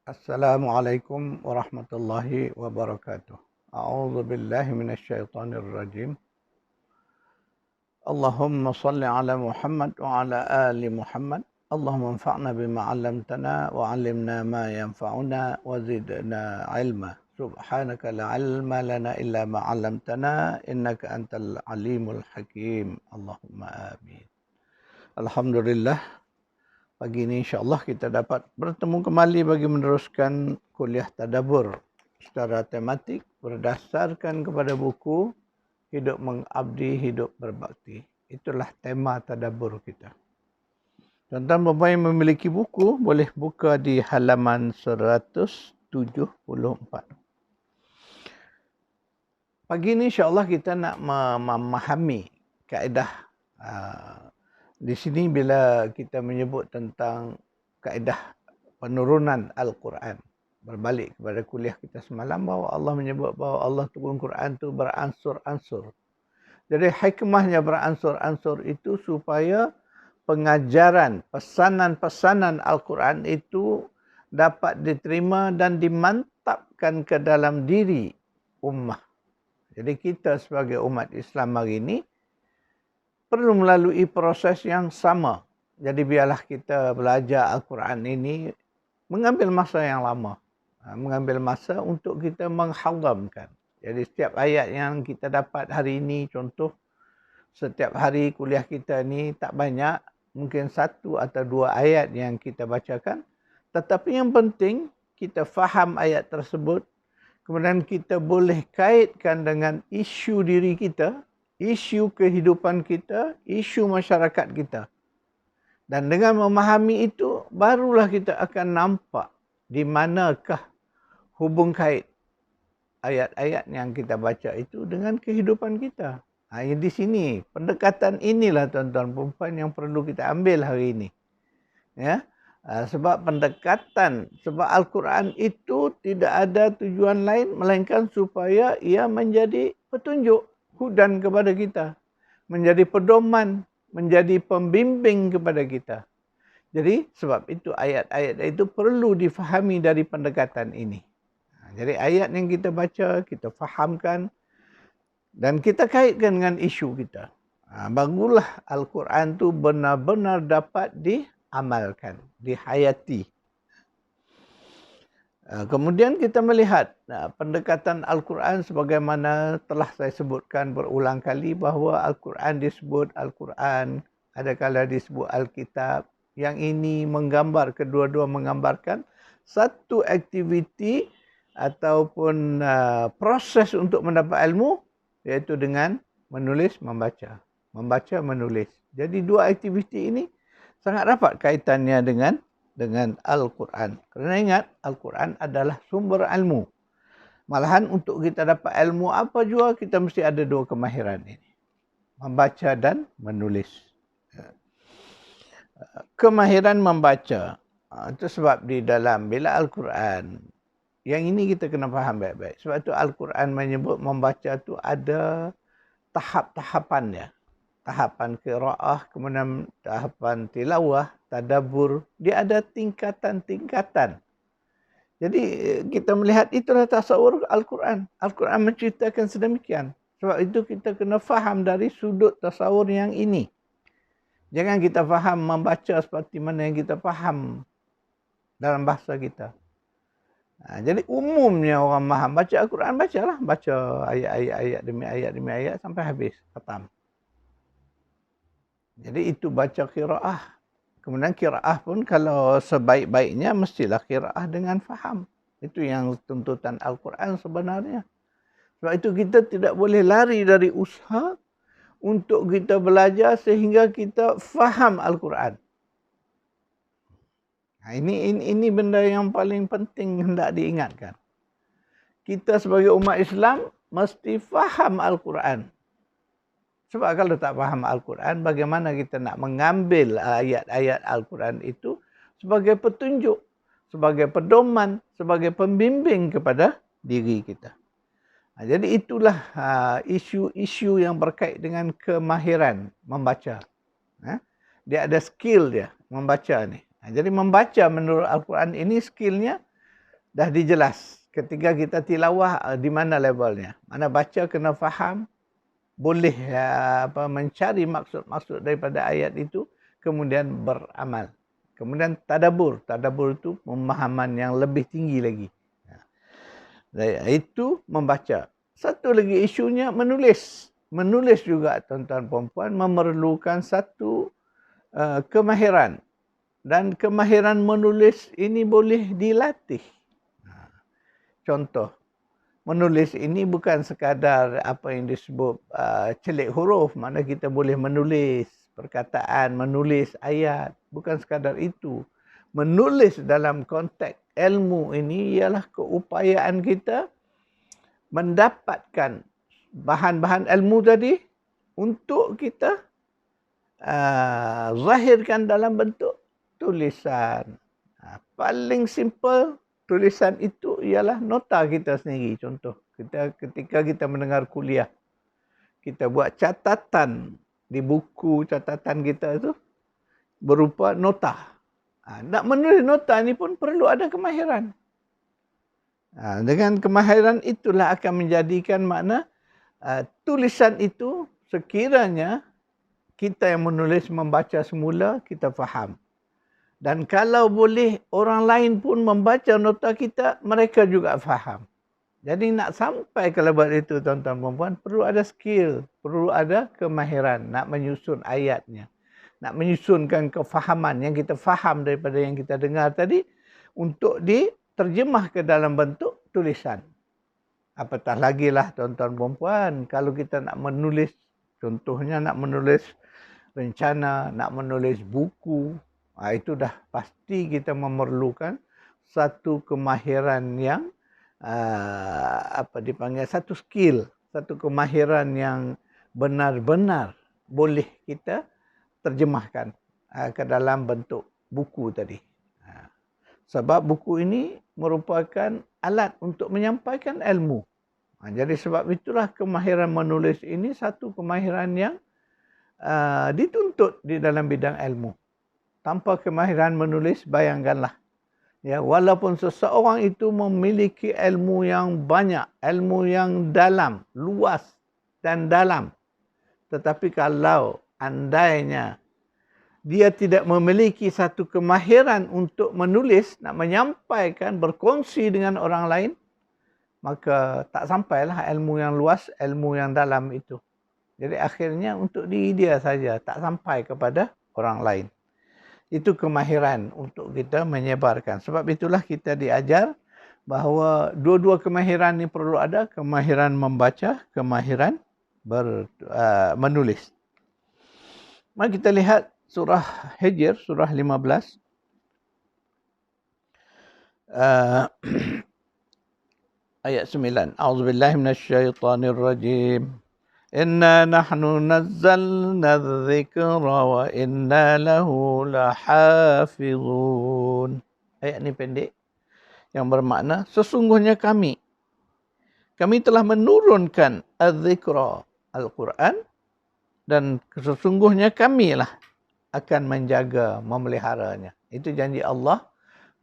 Assalamualaikum warahmatullahi wabarakatuh. A'udzu billahi minasyaitonir rajim. Allahumma salli ala Muhammad wa ala ali Muhammad. Allahumma anfa'na bima 'allamtana wa 'allimna ma yanfa'una wa zidna 'ilma. Subhanaka la 'ilma lana illa ma 'allamtana innaka antal alimul hakim. Allahumma amin. Alhamdulillah. Pagi ini insyaAllah kita dapat bertemu kembali bagi meneruskan kuliah tadabbur secara tematik berdasarkan kepada buku Hidup Mengabdi, Hidup Berbakti. Itulah tema tadabbur kita. Tuan-tuan bapa yang memiliki buku boleh buka di halaman 174. Pagi ini insyaAllah kita nak memahami kaedah di sini bila kita menyebut tentang kaedah penurunan Al-Quran, berbalik kepada kuliah kita semalam bahawa Allah menyebut bahawa Allah turun Quran itu beransur-ansur. Jadi hikmahnya beransur-ansur itu supaya pengajaran, pesanan-pesanan Al-Quran itu dapat diterima dan dimantapkan ke dalam diri ummah. Jadi kita sebagai umat Islam hari ini perlu melalui proses yang sama. Jadi biarlah kita belajar Al-Quran ini mengambil masa yang lama. Mengambil masa untuk kita menghadamkan. Jadi setiap ayat yang kita dapat hari ini, contoh setiap hari kuliah kita ni tak banyak, mungkin 1 atau 2 ayat yang kita bacakan. Tetapi yang penting kita faham ayat tersebut, kemudian kita boleh kaitkan dengan isu diri kita, isu kehidupan kita, isu masyarakat kita. Dan dengan memahami itu, barulah kita akan nampak di manakah hubung kait ayat-ayat yang kita baca itu dengan kehidupan kita. Di sini, pendekatan inilah tuan-tuan perempuan yang perlu kita ambil hari ini. Ya, sebab pendekatan, sebab Al-Quran itu tidak ada tujuan lain melainkan supaya ia menjadi petunjuk, hudan kepada kita, menjadi pedoman, menjadi pembimbing kepada kita. Jadi sebab itu ayat-ayat itu perlu difahami dari pendekatan ini. Jadi ayat yang kita baca, kita fahamkan dan kita kaitkan dengan isu kita. Barulah Al-Quran itu benar-benar dapat diamalkan, dihayati. Kemudian kita melihat pendekatan Al-Quran sebagaimana telah saya sebutkan berulang kali bahawa Al-Quran disebut Al-Quran, adakala disebut Al-Kitab. Yang ini menggambar, kedua-dua menggambarkan satu aktiviti ataupun proses untuk mendapat ilmu, iaitu dengan menulis, membaca. Membaca, menulis. Jadi dua aktiviti ini sangat rapat kaitannya dengan Al-Quran. Kerana ingat, Al-Quran adalah sumber ilmu. Malahan untuk kita dapat ilmu apa juga, kita mesti ada dua kemahiran ini. Membaca dan menulis. Kemahiran membaca. Itu sebab di dalam bila Al-Quran, yang ini kita kena faham baik-baik. Sebab itu Al-Quran menyebut membaca itu ada tahap-tahapannya. Tahapan qiraah, kemudian tahapan tilawah, tadabbur. Dia ada tingkatan-tingkatan. Jadi kita melihat itulah tasawur Al-Quran. Al-Quran menceritakan sedemikian. Sebab itu kita kena faham dari sudut tasawur yang ini. Jangan kita faham membaca seperti mana yang kita faham dalam bahasa kita. Jadi umumnya orang faham baca Al-Quran, bacalah. Baca ayat-ayat demi ayat sampai habis, khatam. Jadi itu baca qiraah. Kemudian qiraah pun kalau sebaik-baiknya mestilah qiraah dengan faham. Itu yang tuntutan Al-Quran sebenarnya. Sebab itu kita tidak boleh lari dari usaha untuk kita belajar sehingga kita faham Al-Quran. Ini benda yang paling penting hendak diingatkan. Kita sebagai umat Islam mesti faham Al-Quran. Sebab kalau tak faham Al-Quran, bagaimana kita nak mengambil ayat-ayat Al-Quran itu sebagai petunjuk, sebagai pedoman, sebagai pembimbing kepada diri kita. Jadi itulah isu-isu yang berkait dengan kemahiran membaca. Dia ada skill dia membaca ni. Jadi membaca menurut Al-Quran ini skillnya dah dijelas. Ketika kita tilawah, di mana levelnya. Mana baca kena faham, boleh mencari maksud-maksud daripada ayat itu, kemudian beramal. Kemudian tadabbur. Tadabbur itu pemahaman yang lebih tinggi lagi. Itu membaca. Satu lagi isunya menulis. Menulis juga tuan-tuan perempuan memerlukan satu kemahiran. Dan kemahiran menulis ini boleh dilatih. Contoh, menulis ini bukan sekadar apa yang disebut celik huruf. Mana kita boleh menulis perkataan, menulis ayat. Bukan sekadar itu. Menulis dalam konteks ilmu ini ialah keupayaan kita mendapatkan bahan-bahan ilmu tadi untuk kita zahirkan dalam bentuk tulisan. Paling simple tulisan itu ialah nota kita sendiri. Contoh, ketika kita mendengar kuliah, kita buat catatan di buku catatan kita itu berupa nota. Nak menulis nota ni pun perlu ada kemahiran. Dengan kemahiran itulah akan menjadikan makna tulisan itu sekiranya kita yang menulis membaca semula, kita faham. Dan kalau boleh orang lain pun membaca nota kita, mereka juga faham. Jadi nak sampai ke level itu tuan-tuan perempuan, perlu ada skill, perlu ada kemahiran nak menyusun ayatnya. Nak menyusunkan kefahaman yang kita faham daripada yang kita dengar tadi untuk diterjemah ke dalam bentuk tulisan. Apatah lagi lah tuan-tuan perempuan, kalau kita nak menulis, contohnya nak menulis rencana, nak menulis buku, itu dah pasti kita memerlukan satu kemahiran yang dipanggil satu skill, satu kemahiran yang benar-benar boleh kita terjemahkan ke dalam bentuk buku tadi. Sebab buku ini merupakan alat untuk menyampaikan ilmu. Jadi sebab itulah kemahiran menulis ini satu kemahiran yang dituntut di dalam bidang ilmu. Tanpa kemahiran menulis, bayangkanlah. Ya, walaupun seseorang itu memiliki ilmu yang banyak, ilmu yang dalam, luas dan dalam. Tetapi kalau andainya dia tidak memiliki satu kemahiran untuk menulis, nak menyampaikan, berkongsi dengan orang lain, maka tak sampailah ilmu yang luas, ilmu yang dalam itu. Jadi akhirnya untuk diri dia saja, tak sampai kepada orang lain. Itu kemahiran untuk kita menyebarkan. Sebab itulah kita diajar bahawa dua-dua kemahiran ini perlu ada. Kemahiran membaca, kemahiran menulis. Mari kita lihat surah Hijr, surah 15. Ayat 9. A'udzubillahi minasyaitonirrajim. Inna nahnu nazzalna dzikra wa inna lahu lahafizun. Ayat ni pendek yang bermakna sesungguhnya kami telah menurunkan az-zikra, Al-Quran, dan sesungguhnya kamilah akan menjaga, memeliharanya. Itu janji Allah,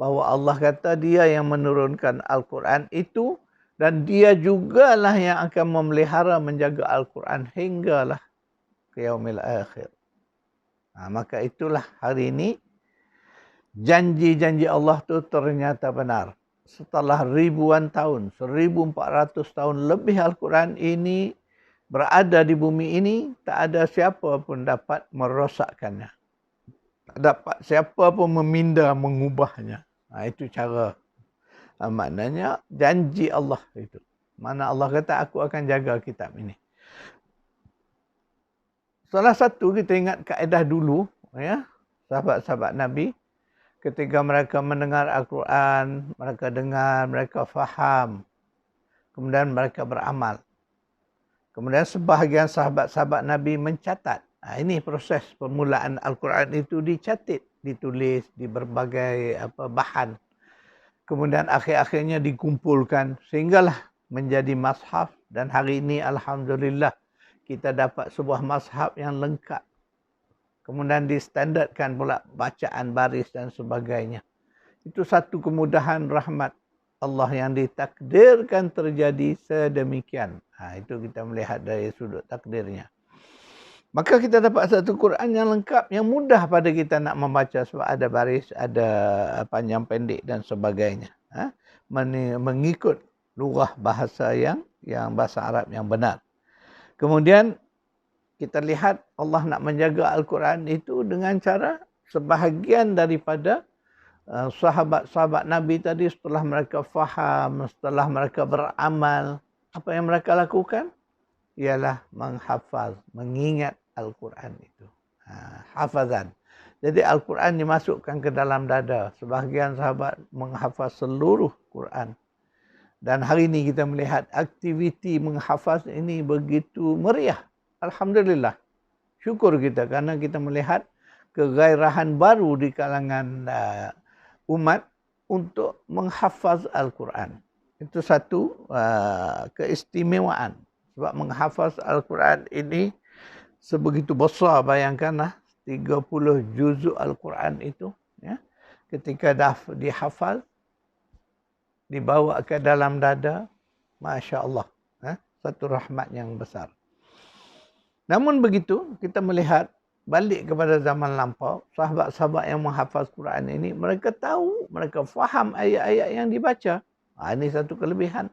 bahawa Allah kata dia yang menurunkan Al-Quran itu, dan dia jugalah yang akan memelihara, menjaga Al-Quran hinggalah ke yaumil akhir. Maka itulah hari ini janji-janji Allah tu ternyata benar. Setelah ribuan tahun, 1400 tahun lebih Al-Quran ini berada di bumi ini, tak ada siapa pun dapat merosakkannya. Tak dapat siapa pun meminda, mengubahnya. Itu cara. Maknanya janji Allah itu. Mana Allah kata aku akan jaga kitab ini. Salah satu kita ingat kaedah dulu, ya, sahabat-sahabat Nabi, ketika mereka mendengar Al-Quran, mereka dengar, mereka faham, kemudian mereka beramal. Kemudian sebahagian sahabat-sahabat Nabi mencatat. Ini proses permulaan Al-Quran itu dicatat, ditulis di berbagai bahan. Kemudian akhir-akhirnya dikumpulkan sehinggalah menjadi mashaf. Dan hari ini alhamdulillah kita dapat sebuah mashaf yang lengkap. Kemudian distandardkan pula bacaan baris dan sebagainya. Itu satu kemudahan rahmat Allah yang ditakdirkan terjadi sedemikian. Itu kita melihat dari sudut takdirnya. Maka kita dapat satu Quran yang lengkap, yang mudah pada kita nak membaca sebab ada baris, ada panjang pendek dan sebagainya. Mengikut lugah bahasa yang bahasa Arab yang benar. Kemudian kita lihat Allah nak menjaga Al-Quran itu dengan cara sebahagian daripada sahabat-sahabat Nabi tadi setelah mereka faham, setelah mereka beramal, apa yang mereka lakukan? Ialah menghafaz, mengingat Al-Quran itu. Hafazan. Jadi Al-Quran dimasukkan ke dalam dada. Sebahagian sahabat menghafaz seluruh Quran. Dan hari ini kita melihat aktiviti menghafaz ini begitu meriah. Alhamdulillah. Syukur kita kerana kita melihat kegairahan baru di kalangan umat untuk menghafaz Al-Quran. Itu satu keistimewaan. Sebab menghafaz Al-Quran ini sebegitu besar, bayangkanlah 30 juzuk Al-Quran itu. Ya. Ketika dah dihafaz, dibawa ke dalam dada, Masya Allah. Satu rahmat yang besar. Namun begitu, kita melihat balik kepada zaman lampau, sahabat-sahabat yang menghafaz Quran ini, mereka tahu, mereka faham ayat-ayat yang dibaca. Ini satu kelebihan.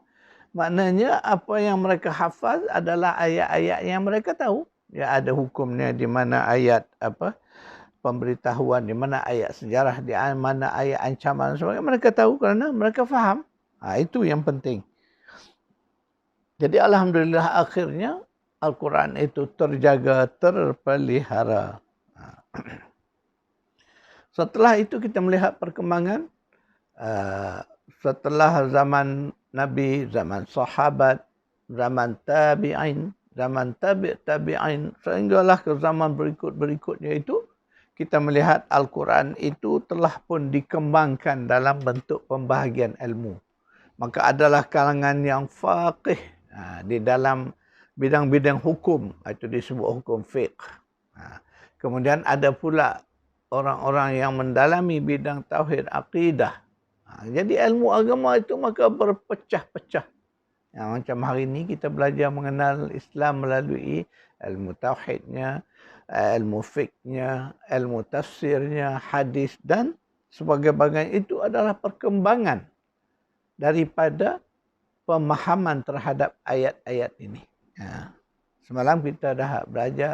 Maknanya apa yang mereka hafaz adalah ayat-ayat yang mereka tahu. Ya, ada hukumnya di mana ayat pemberitahuan, di mana ayat sejarah, di mana ayat ancaman, sebagainya mereka tahu kerana mereka faham. Itu yang penting. Jadi alhamdulillah akhirnya Al-Quran itu terjaga, terpelihara. Setelah itu kita melihat perkembangan setelah zaman Nabi, zaman sahabat, zaman tabi'in, zaman tabi'in, sehinggalah ke zaman berikut-berikutnya itu, kita melihat Al-Quran itu telah pun dikembangkan dalam bentuk pembahagian ilmu. Maka adalah kalangan yang faqih di dalam bidang-bidang hukum, itu disebut hukum fiqh. Kemudian ada pula orang-orang yang mendalami bidang tauhid akidah. Jadi ilmu agama itu maka berpecah-pecah. Macam hari ini kita belajar mengenal Islam melalui ilmu tauhidnya, ilmu fiqhnya, ilmu tafsirnya, hadis dan sebagainya. Itu adalah perkembangan daripada pemahaman terhadap ayat-ayat ini. Semalam kita dah belajar,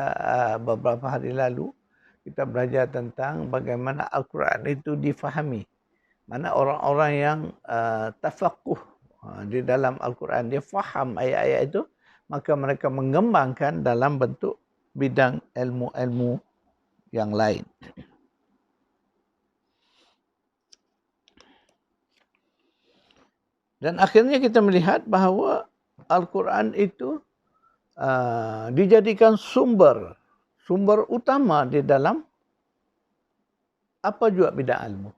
beberapa hari lalu, kita belajar tentang bagaimana Al-Quran itu difahami. Mana orang-orang yang tafakuh di dalam Al-Quran, dia faham ayat-ayat itu, maka mereka mengembangkan dalam bentuk bidang ilmu-ilmu yang lain. Dan akhirnya kita melihat bahawa Al-Quran itu dijadikan sumber utama di dalam apa juga bidang ilmu.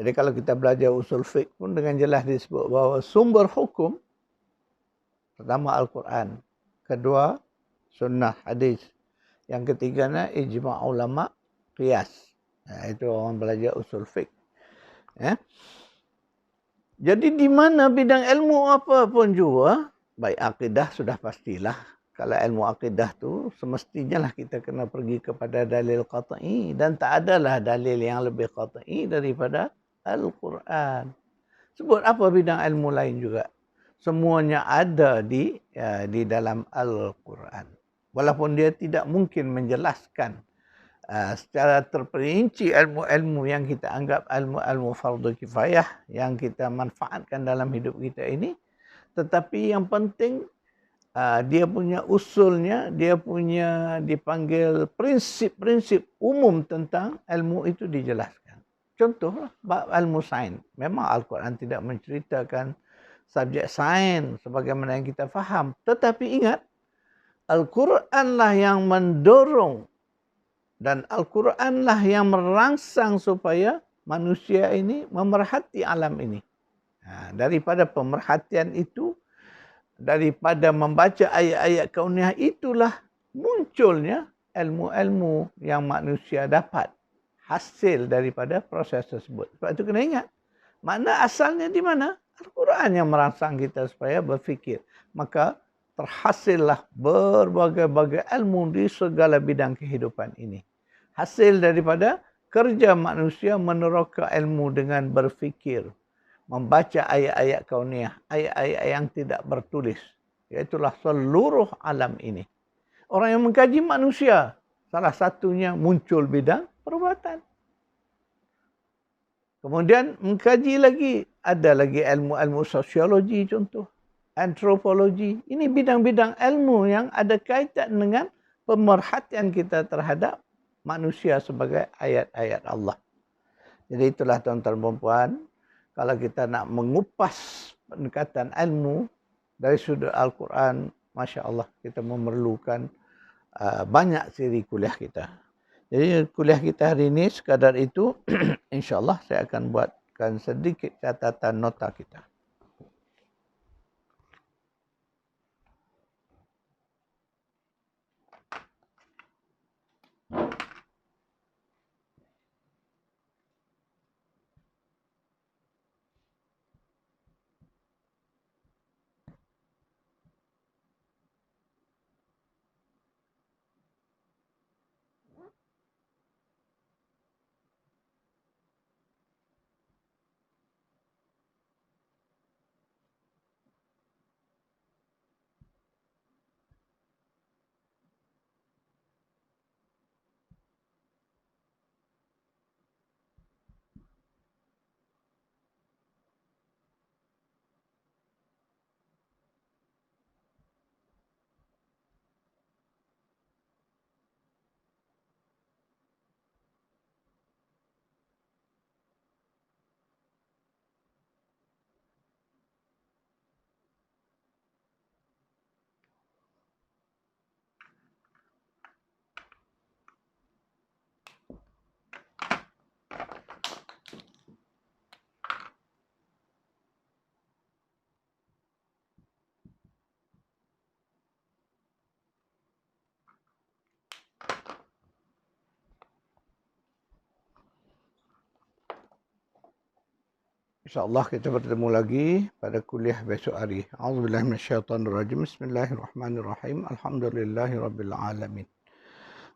Jadi kalau kita belajar usul fiqh pun dengan jelas disebut bahawa sumber hukum pertama Al-Quran, kedua sunnah hadis, yang ketiganya ijma' ulama qiyas. Itu orang belajar usul fiqh. Jadi di mana bidang ilmu apa pun juga, baik akidah sudah pastilah. Kalau ilmu akidah tu semestinya lah kita kena pergi kepada dalil qat'i, dan tak adalah dalil yang lebih qat'i daripada Al-Quran. Sebut apa bidang ilmu lain juga, semuanya ada di dalam Al-Quran. Walaupun dia tidak mungkin menjelaskan secara terperinci ilmu-ilmu yang kita anggap ilmu-ilmu fardu kifayah yang kita manfaatkan dalam hidup kita ini, tetapi yang penting dia punya usulnya, dia punya dipanggil prinsip-prinsip umum tentang ilmu itu dijelaskan. Contohlah ilmu sains. Memang Al-Quran tidak menceritakan subjek sains sebagaimana yang kita faham. Tetapi ingat, Al-Quranlah yang mendorong dan Al-Quranlah yang merangsang supaya manusia ini memerhati alam ini. Daripada pemerhatian itu, daripada membaca ayat-ayat kauniyah itulah munculnya ilmu-ilmu yang manusia dapat hasil daripada proses tersebut. Sebab itu kena ingat, Makna asalnya di mana? Al-Quran yang merangsang kita supaya berfikir. Maka terhasillah berbagai-bagai ilmu di segala bidang kehidupan ini. Hasil daripada kerja manusia meneroka ilmu dengan berfikir. Membaca ayat-ayat kauniyah, ayat-ayat yang tidak bertulis. Iaitulah seluruh alam ini. Orang yang mengkaji manusia, salah satunya muncul bidang perbuatan. Kemudian mengkaji lagi, ada lagi ilmu-ilmu sosiologi contoh, antropologi. Ini bidang-bidang ilmu yang ada kaitan dengan pemerhatian kita terhadap manusia sebagai ayat-ayat Allah. Jadi itulah tuan-tuan dan puan, kalau kita nak mengupas pendekatan ilmu dari sudut Al-Quran, Masya Allah, kita memerlukan banyak siri kuliah kita. Jadi kuliah kita hari ini sekadar itu, insyaAllah saya akan buatkan sedikit catatan nota kita. InsyaAllah kita bertemu lagi pada kuliah besok hari. A'udzubillahi minasyaitonirrajim. Bismillahirrahmanirrahim. Alhamdulillahirabbil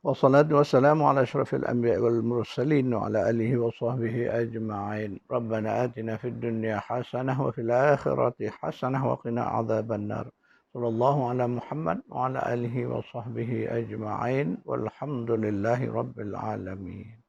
wassalatu wassalamu ala asyrafil anbiya'i wal mursalin wa ala alihi wa sahbihi ajma'in. Rabbana atina fid dunya hasanah wa fil akhirati hasanah wa qina adzaban nar. Sallallahu ala Muhammad wa ala alihi wa sahbihi ajma'in. Walhamdulillahi rabbil alamin.